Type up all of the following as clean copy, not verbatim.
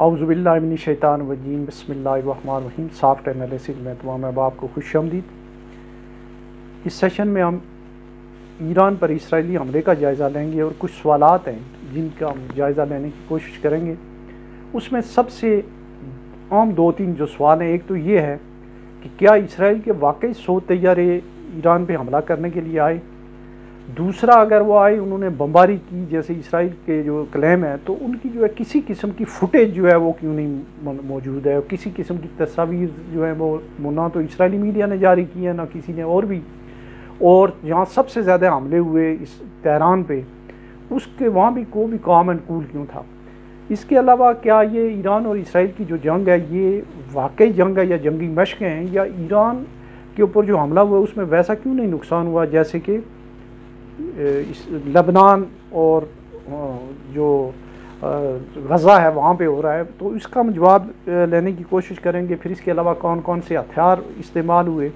اعوذ باللہ من الشیطان الرجیم بسم اللہ الرحمن الرحیم۔ سافٹ انالیسز میں تمام احباب کو خوش آمدید۔ اس سیشن میں ہم ایران پر اسرائیلی حملے کا جائزہ لیں گے اور کچھ سوالات ہیں جن کا ہم جائزہ لینے کی کوشش کریں گے۔ اس میں سب سے عام دو تین جو سوال ہیں، ایک تو یہ ہے کہ کیا اسرائیل کے واقعی 100 طیارے ایران پہ حملہ کرنے کے لیے آئے؟ دوسرا، اگر وہ آئے انہوں نے بمباری کی جیسے اسرائیل کے جو کلیم ہے، تو ان کی جو ہے کسی قسم کی فوٹیج جو ہے وہ کیوں نہیں موجود ہے؟ کسی قسم کی تصاویر جو ہے وہ نہ تو اسرائیلی میڈیا نے جاری کی ہے نہ کسی نے اور بھی۔ اور جہاں سب سے زیادہ حملے ہوئے اس تہران پہ، اس کے وہاں بھی کوئی بھی کام اینڈ کول کیوں تھا؟ اس کے علاوہ کیا یہ ایران اور اسرائیل کی جو جنگ ہے یہ واقعی جنگ ہے یا جنگی مشقیں ہیں، یا ایران کے اوپر جو حملہ ہوا اس میں ویسا کیوں نہیں نقصان ہوا جیسے کہ لبنان اور جو غزہ ہے وہاں پہ ہو رہا ہے؟ تو اس کا ہم جواب لینے کی کوشش کریں گے۔ پھر اس کے علاوہ کون کون سے ہتھیار استعمال ہوئے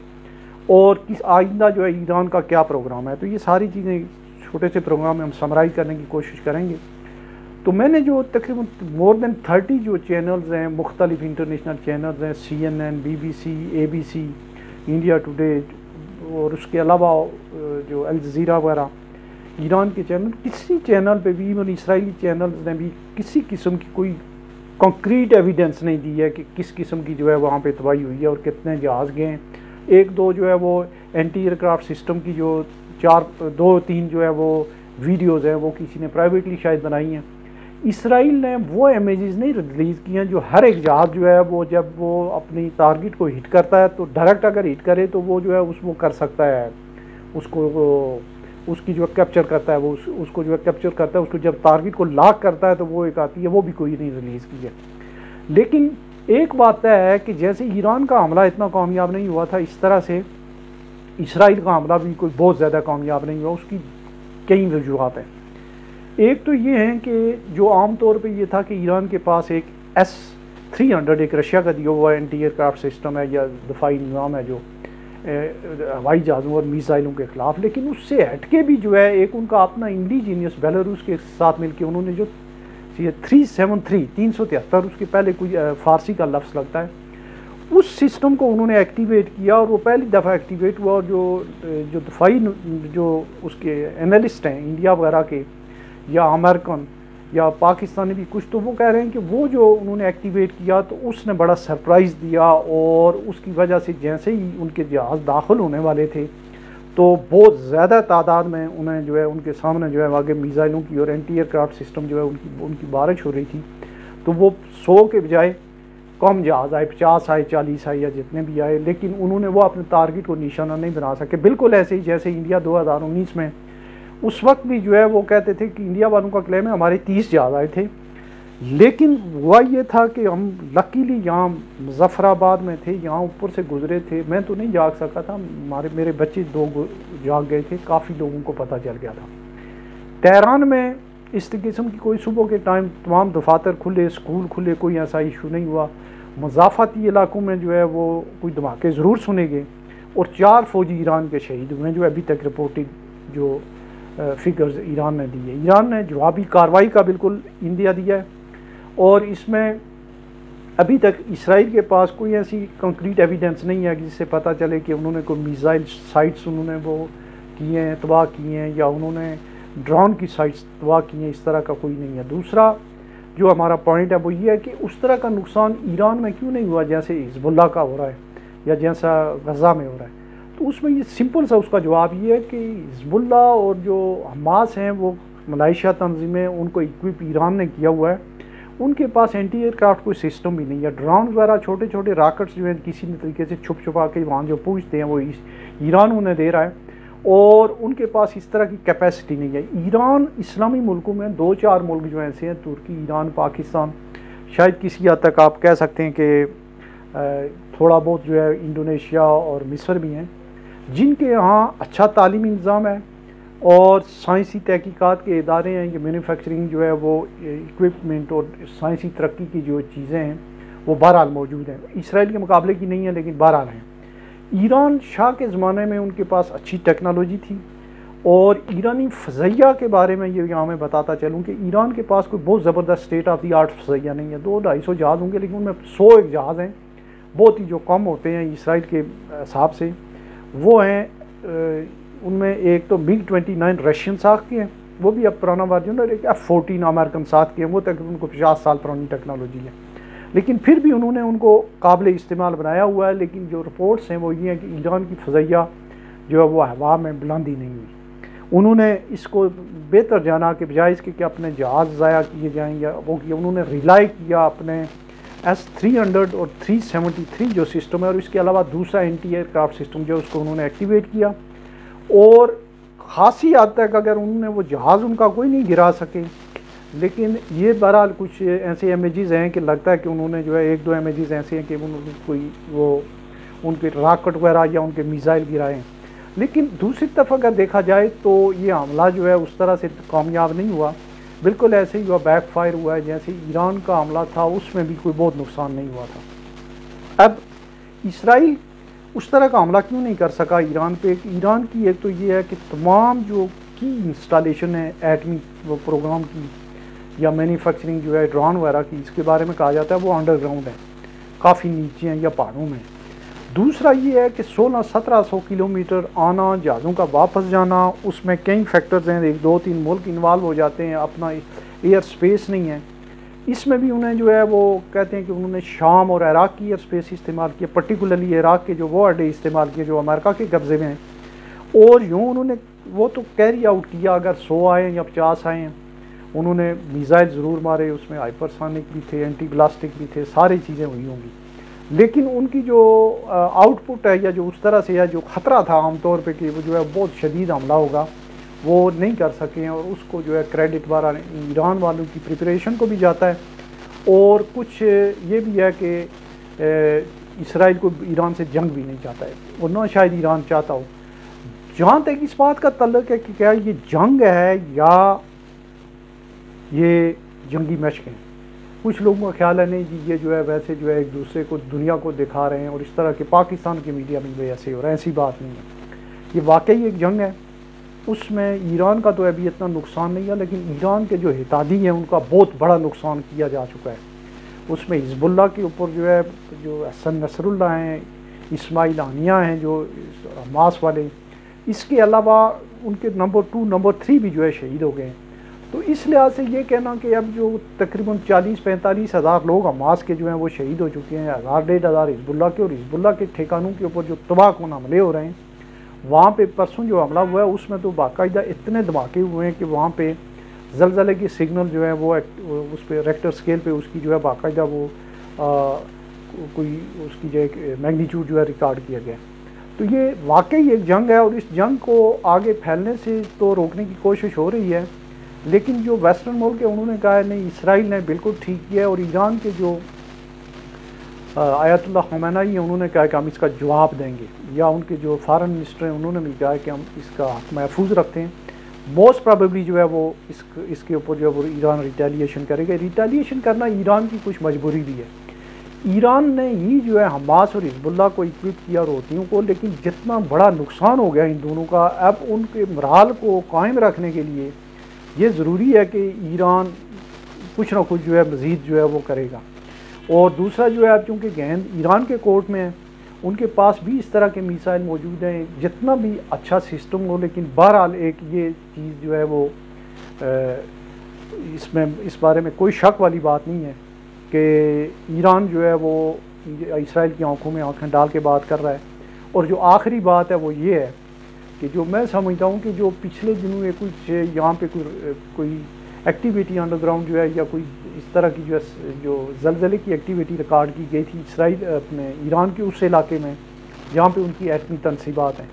اور کس آئندہ جو ہے ایران کا کیا پروگرام ہے، تو یہ ساری چیزیں چھوٹے سے پروگرام میں ہم سمرائز کرنے کی کوشش کریں گے۔ تو میں نے جو تقریباً مور دین 30 جو چینلز ہیں، مختلف انٹرنیشنل چینلز ہیں، CNN، BBC، ABC، India today, اور اس کے علاوہ جو الجزیرہ وغیرہ ایران کے چینل، کسی چینل پہ بھی، ایون اسرائیلی چینلز نے بھی کسی قسم کی کوئی کنکریٹ ایویڈنس نہیں دی ہے کہ کس قسم کی جو ہے وہاں پہ تباہی ہوئی ہے اور کتنے جہاز گئے ہیں۔ ایک دو جو ہے وہ اینٹی ایئر کرافٹ سسٹم کی جو 2-3 جو ہے وہ ویڈیوز ہیں وہ کسی نے پرائیویٹلی شاید بنائی ہیں۔ اسرائیل نے وہ امیجز نہیں ریلیز کی ہیں جو ہر ایک جہاز جو ہے وہ جب وہ اپنی ٹارگٹ کو ہٹ کرتا ہے تو ڈائریکٹ اگر ہٹ کرے تو وہ جو ہے وہ کر سکتا ہے، اس کو اس کی جو کیپچر کرتا ہے، وہ اس کو جو ہے کیپچر کرتا ہے، اس کو جب ٹارگٹ کو لاک کرتا ہے تو وہ ایک آتی ہے، وہ بھی کوئی نہیں ریلیز کی ہے۔ لیکن ایک بات طے ہے کہ جیسے ایران کا حملہ اتنا کامیاب نہیں ہوا تھا، اس طرح سے اسرائیل کا حملہ بھی کوئی بہت زیادہ کامیاب نہیں ہوا۔ اس کی کئی وجوہات ہیں۔ ایک تو یہ ہے کہ جو عام طور پہ یہ تھا کہ ایران کے پاس ایک S-300 ایک رشیا کا دیا ہوا اینٹی ایئر کرافٹ سسٹم ہے یا دفاعی نظام ہے جو ہوائی جہازوں اور میزائلوں کے خلاف، لیکن اس سے ہٹ کے بھی جو ہے ایک ان کا اپنا انڈیجینیس بیلاروس کے ساتھ مل کے انہوں نے جو 373 اس کے پہلے کوئی فارسی کا لفظ لگتا ہے، اس سسٹم کو انہوں نے ایکٹیویٹ کیا، اور وہ پہلی دفعہ ایکٹیویٹ ہوا۔ اور جو دفاعی جو اس کے انالسٹ ہیں انڈیا وغیرہ کے یا امریکن یا پاکستانی بھی کچھ، تو وہ کہہ رہے ہیں کہ وہ جو انہوں نے ایکٹیویٹ کیا تو اس نے بڑا سرپرائز دیا، اور اس کی وجہ سے جیسے ہی ان کے جہاز داخل ہونے والے تھے تو بہت زیادہ تعداد میں انہیں جو ہے ان کے سامنے جو ہے آگے میزائلوں کی اور اینٹی ایئر کرافٹ سسٹم جو ہے ان کی بارش ہو رہی تھی، تو وہ 100 کے بجائے کم جہاز آئے، 50 آئے، 40 آئے یا جتنے بھی آئے، لیکن انہوں نے وہ اپنے ٹارگٹ کو نشانہ نہیں بنا سکے۔ بالکل ایسے ہی جیسے انڈیا 2019 میں اس وقت بھی جو ہے وہ کہتے تھے کہ انڈیا والوں کا کلیم ہے ہمارے 30 جہاز آئے تھے، لیکن ہوا یہ تھا کہ ہم لکیلی یہاں مظفر آباد میں تھے، یہاں اوپر سے گزرے تھے، میں تو نہیں جاگ سکا تھا، میرے بچے 2 جاگ گئے تھے، کافی لوگوں کو پتہ چل گیا تھا۔ تہران میں اس قسم کی کوئی صبح کے ٹائم تمام دفاتر کھلے، اسکول کھلے، کوئی ایسا ایشو نہیں ہوا۔ مضافاتی علاقوں میں جو ہے وہ کوئی دھماکے ضرور سنے گے، اور 4 فوجی ایران کے شہید ہوئے ہیں جو ابھی تک رپورٹنگ جو فگرز ایران نے دی ہے۔ ایران نے جوابی کارروائی کا بالکل اندیا دیا ہے، اور اس میں ابھی تک اسرائیل کے پاس کوئی ایسی کنکریٹ ایویڈنس نہیں ہے جس سے پتہ چلے کہ انہوں نے کوئی میزائل سائٹس انہوں نے وہ کیے ہیں، تباہ کیے ہیں، یا انہوں نے ڈرون کی سائٹس تباہ کی ہیں، اس طرح کا کوئی نہیں ہے۔ دوسرا جو ہمارا پوائنٹ ہے وہ یہ ہے کہ اس طرح کا نقصان ایران میں کیوں نہیں ہوا جیسے حزب اللہ کا ہو رہا ہے یا جیسا غزہ میں ہو رہا ہے؟ تو اس میں یہ سمپل سا اس کا جواب یہ ہے کہ حزب اللہ اور جو حماس ہیں وہ ملائیشیا تنظیمیں، ان کو اکوپ ایران نے کیا ہوا ہے، ان کے پاس اینٹی ایئر کرافٹ کوئی سسٹم بھی نہیں ہے۔ ڈرون وغیرہ چھوٹے چھوٹے راکٹس جو ہیں کسی طریقے سے چھپ چھپا کے وہاں جو پہنچتے ہیں وہ ایران انہیں دے رہا ہے، اور ان کے پاس اس طرح کی کیپیسٹی نہیں ہے۔ ایران اسلامی ملکوں میں 2-4 ملک جو ایسے ہیں، ترکی، ایران، پاکستان، شاید کسی حد تک آپ کہہ سکتے ہیں کہ تھوڑا بہت جو ہے انڈونیشیا اور مصر بھی ہیں، جن کے یہاں اچھا تعلیمی نظام ہے اور سائنسی تحقیقات کے ادارے ہیں، یہ مینوفیکچرنگ جو ہے وہ اکوپمنٹ اور سائنسی ترقی کی جو چیزیں ہیں وہ بہرحال موجود ہیں، اسرائیل کے مقابلے کی نہیں ہیں لیکن بہرحال ہیں۔ ایران شاہ کے زمانے میں ان کے پاس اچھی ٹیکنالوجی تھی، اور ایرانی فضائیہ کے بارے میں یہ یہاں میں بتاتا چلوں کہ ایران کے پاس کوئی بہت زبردست اسٹیٹ آف دی آرٹ فضائیہ نہیں ہے، 200-250 جہاز ہوں گے، لیکن ان میں 100 ایک جہاز ہیں بہت ہی جو کم ہوتے ہیں اسرائیل کے حساب سے، وہ ہیں ان میں ایک تو MiG-29 رشین ساخت کے ہیں، وہ بھی اب پرانا ورژن ہے، اور ایک F-14 امریکن ساخت کے ہیں، وہ تقریباً کو 50 سال پرانی ٹیکنالوجی ہے، لیکن پھر بھی انہوں نے ان کو قابل استعمال بنایا ہوا ہے۔ لیکن جو رپورٹس ہیں وہ یہ ہیں کہ ایران کی فضائیہ جو ہے وہ ہوا میں بلندی نہیں ہوئی، انہوں نے اس کو بہتر جانا کہ بجائے اس کے کہ اپنے جہاز ضائع کیے جائیں یا وہ کیا، انہوں نے ریلائی کیا اپنے S-300 اور 373 جو سسٹم ہے، اور اس کے علاوہ دوسرا اینٹی ایئر کرافٹ سسٹم جو اس کو انہوں نے ایکٹیویٹ کیا، اور خاصی حد تک اگر انہوں نے وہ جہاز ان کا کوئی نہیں گرا سکے، لیکن یہ بہرحال کچھ ایسے امیجز ہیں کہ لگتا ہے کہ انہوں نے جو ہے 1-2 امیجز ایسے ہیں کہ انہوں نے کوئی وہ ان کے راکٹ وغیرہ یا ان کے میزائل گرائے ہیں، لیکن دوسری طرف اگر دیکھا جائے تو یہ حملہ جو ہے اس طرح سے کامیاب نہیں ہوا، بالکل ایسے ہی ہوا، بیک فائر ہوا ہے جیسے ایران کا حملہ تھا، اس میں بھی کوئی بہت نقصان نہیں ہوا تھا۔ اب اسرائیل اس طرح کا حملہ کیوں نہیں کر سکا ایران پہ؟ ایران کی ایک تو یہ ہے کہ تمام جو کی انسٹالیشن ہے ایٹمی پروگرام کی یا مینوفیکچرنگ جو ہے ڈرون وغیرہ کی، اس کے بارے میں کہا جاتا ہے وہ انڈر گراؤنڈ ہے، کافی نیچے ہیں یا پہاڑوں میں۔ دوسرا یہ ہے کہ 1600-1700 کلومیٹر آنا، جہازوں کا واپس جانا، اس میں کئی فیکٹرز ہیں، 1-2-3 ملک انوالو ہو جاتے ہیں، اپنا ایئر سپیس نہیں ہے، اس میں بھی انہیں جو ہے وہ کہتے ہیں کہ انہوں نے شام اور عراق کی ایئر سپیس استعمال کیا، پرٹیکولرلی عراق کے جو وہ اڈے استعمال کیے جو امریکہ کے قبضے میں ہیں، اور یوں انہوں نے وہ تو کیری آؤٹ کیا، اگر 100 آئے ہیں یا 50 آئے ہیں، انہوں نے میزائل ضرور مارے، اس میں ہائپرسونک بھی تھے، اینٹی بلاسٹک بھی تھے، ساری چیزیں ہوئی ہوں گی، لیکن ان کی جو آؤٹ پٹ ہے یا جو اس طرح سے ہے جو خطرہ تھا عام طور پہ کہ وہ جو ہے بہت شدید حملہ ہوگا، وہ نہیں کر سکے ہیں، اور اس کو جو ہے کریڈٹ بارہ ایران والوں کی پریپریشن کو بھی جاتا ہے، اور کچھ یہ بھی ہے کہ اسرائیل کو ایران سے جنگ بھی نہیں چاہتا ہے، اور نہ شاید ایران چاہتا ہو۔ جہاں تک اس بات کا تعلق ہے کہ کیا یہ جنگ ہے یا یہ جنگی مشق ہیں، کچھ لوگوں کا خیال ہے نہیں جی یہ جو ہے ویسے جو ہے ایک دوسرے کو دنیا کو دکھا رہے ہیں، اور اس طرح کے پاکستان کے میڈیا میں بھی ایسے ہو رہا ہے، ایسی بات نہیں ہے، یہ واقعی ایک جنگ ہے، اس میں ایران کا تو ابھی اتنا نقصان نہیں ہے، لیکن ایران کے جو اتحادی ہیں ان کا بہت بڑا نقصان کیا جا چکا ہے، اس میں حزب اللہ کے اوپر جو ہے جو حسن نصر اللہ ہیں، اسماعیل ہانیہ ہیں جو حماس والے، اس کے علاوہ ان کے نمبر 2 نمبر 3 بھی جو ہے شہید ہو گئے ہیں، تو اس لحاظ سے یہ کہنا کہ اب جو تقریباً 40-45 ہزار لوگ حماس کے جو ہیں وہ شہید ہو چکے ہیں، 1000-1500 حزب اللہ کے، اور حزب اللہ کے ٹھکانوں کے اوپر جو تباہ کن حملے ہو رہے ہیں، وہاں پہ پرسوں جو حملہ ہوا ہے اس میں تو باقاعدہ اتنے دھماکے ہوئے ہیں کہ وہاں پہ زلزلے کی سگنل جو ہے وہ اس پہ ریکٹر سکیل پہ اس کی جو ہے باقاعدہ وہ کوئی اس کی جو ایک میگنیچیوڈ جو ہے ریکارڈ کیا گیا، تو یہ واقعی ایک جنگ ہے، اور اس جنگ کو آگے پھیلنے سے تو روکنے کی کوشش ہو رہی ہے، لیکن جو ویسٹرن ملک ہے انہوں نے کہا ہے نہیں اسرائیل نے بالکل ٹھیک کیا ہے، اور ایران کے جو آیت اللہ خمینائی ہیں انہوں نے کہا کہ ہم اس کا جواب دیں گے، یا ان کے جو فارن منسٹر ہیں انہوں نے بھی کہا کہ ہم اس کا حق محفوظ رکھتے ہیں، موسٹ پرابیبلی جو ہے وہ اس کے اوپر جو ہے وہ ایران ریٹیلیشن کرے گا، ریٹیلیشن کرنا ایران کی کچھ مجبوری بھی ہے، ایران نے ہی جو ہے حماس اور حزب اللہ کو اکوپ کیا اور ہوتیوں کو، لیکن جتنا بڑا نقصان ہو گیا ان دونوں کا، اب ان کے مرحال کو قائم رکھنے کے لیے یہ ضروری ہے کہ ایران کچھ نہ کچھ جو ہے مزید جو ہے وہ کرے گا، اور دوسرا جو ہے اب چونکہ گیند ایران کے کورٹ میں ہے، ان کے پاس بھی اس طرح کے میسائل موجود ہیں، جتنا بھی اچھا سسٹم ہو، لیکن بہرحال ایک یہ چیز جو ہے وہ اس بارے میں کوئی شک والی بات نہیں ہے کہ ایران جو ہے وہ اسرائیل کی آنکھوں میں آنکھیں ڈال کے بات کر رہا ہے، اور جو آخری بات ہے وہ یہ ہے کہ جو میں سمجھتا ہوں کہ جو پچھلے دنوں میں کچھ یہاں پہ کوئی ایکٹیویٹی انڈر گراؤنڈ جو ہے یا کوئی اس طرح کی جو زلزلے کی ایکٹیویٹی ریکارڈ کی گئی تھی اسرائیل اپنے ایران کے اس علاقے میں جہاں پہ ان کی ایٹمی تنصیبات ہیں،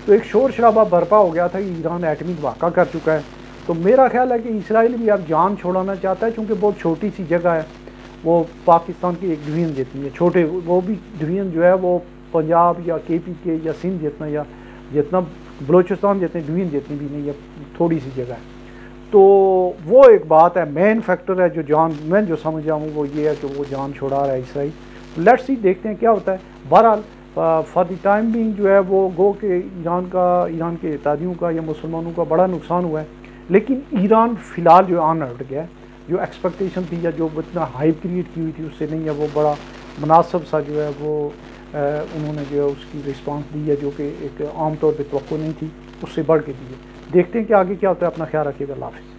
تو ایک شور شرابہ برپا ہو گیا تھا کہ ایران ایٹمی دھماکہ کر چکا ہے، تو میرا خیال ہے کہ اسرائیل بھی اب جان چھوڑانا چاہتا ہے، چونکہ بہت چھوٹی سی جگہ ہے، وہ پاکستان کی ایک ڈویژن جتنی ہے، چھوٹے وہ بھی ڈویژن جو ہے وہ پنجاب یا KPK یا سندھ جتنا یا جتنا بلوچستان جتنے ڈویژن جتنی بھی نہیں ہے، تھوڑی سی جگہ ہے، تو وہ ایک بات ہے، مین فیکٹر ہے جو میں سمجھ رہا ہوں وہ یہ ہے کہ وہ جان چھوڑا رہا ہے اسرائیل، لیٹس سی دیکھتے ہیں کیا ہوتا ہے، بہرحال فار دی ٹائم بینگ جو ہے وہ گو کہ ایران کے اتحادیوں کا یا مسلمانوں کا بڑا نقصان ہوا ہے، لیکن ایران فی الحال جو آن ہٹ گیا ہے، جو ایکسپیکٹیشن تھی یا جو اتنا ہائپ کریٹ کی ہوئی تھی اس سے نہیں ہے، وہ بڑا مناسب سا جو ہے وہ انہوں نے جو ہے اس کی رسپانس دی ہے، جو کہ ایک عام طور پہ توقع نہیں تھی، اس سے بڑھ کے دی ہے۔ دیکھتے ہیں کہ آگے کیا ہوتا ہے۔ اپنا خیال رکھیے گا، اللہ حافظ۔